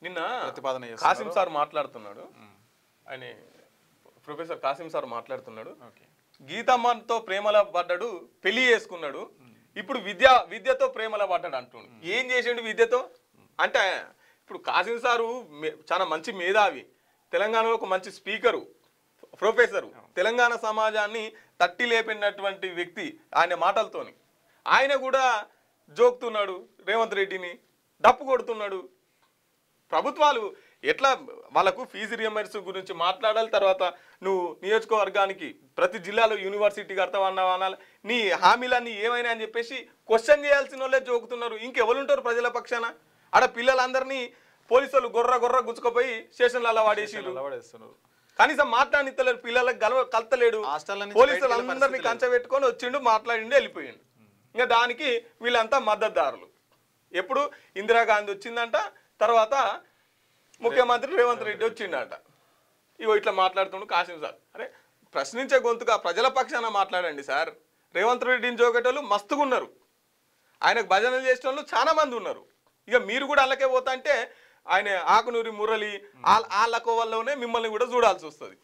నిన్న ప్రతిపాదన కాసిం సార్ మాట్లాడుతున్నాడు, ఆయన ప్రొఫెసర్ కాసిం సార్ మాట్లాడుతున్నాడు, గీతమ్మతో ప్రేమలో పడ్డాడు, పెళ్లి చేసుకున్నాడు, ఇప్పుడు విద్యతో ప్రేమలో పడ్డాడు అంటుండు. ఏం చేసిండు విద్యతో అంటే? ఇప్పుడు కాసిం సారు చాలా మంచి మేధావి, తెలంగాణలో ఒక మంచి స్పీకరు, ప్రొఫెసరు, తెలంగాణ సమాజాన్ని తట్టి లేపినటువంటి వ్యక్తి ఆయన మాటలతోని. ఆయన కూడా జోక్తున్నాడు, రేవంత్ రెడ్డిని డప్పు కొడుతున్నాడు. ప్రభుత్వాలు ఎట్లా వాళ్ళకు ఫీజు రియంబర్స్ గురించి మాట్లాడాలి, తర్వాత నువ్వు నియోజకవర్గానికి ప్రతి జిల్లాలో యూనివర్సిటీ కడతావన్నావు అనాలి, నీ హామీలన్నీ ఏమైనా అని చెప్పేసి క్వశ్చన్ చేయాల్సిన వాళ్ళే జోకుతున్నారు. ఇంకెవరుంటారు ప్రజల పక్షాన? ఆడ పిల్లలందరినీ పోలీసులు గొర్ర గుచ్చుకుపోయి స్టేషన్లలో వాడేసిరు. కనీసం మాట్లాడితలేరు, పిల్లలకు కలతలేడు. పోలీసులు అందరినీ కంచబెట్టుకొని వచ్చిండు, మాట్లాడిండు, వెళ్ళిపోయిండు. ఇంకా దానికి వీళ్ళంతా మద్దతుదారులు. ఎప్పుడు ఇందిరాగాంధీ వచ్చిందంట, తర్వాత ముఖ్యమంత్రి రేవంత్ రెడ్డి వచ్చిండట. ఇగో ఇట్లా మాట్లాడుతుండు కాసిం సార్. అరే ప్రశ్నించే గొంతుగా ప్రజల పక్షాన మాట్లాడండి సార్. రేవంత్ రెడ్డిని జోకేటోళ్ళు మస్తుగా ఉన్నారు, ఆయనకు భజనలు చేసిన వాళ్ళు చాలా మంది ఉన్నారు. ఇక మీరు కూడా అల్లకే పోతా అంటే ఆయన ఆకునూరి మురళి వాళ్ళ కోవల్లోనే మిమ్మల్ని కూడా చూడాల్సి వస్తుంది.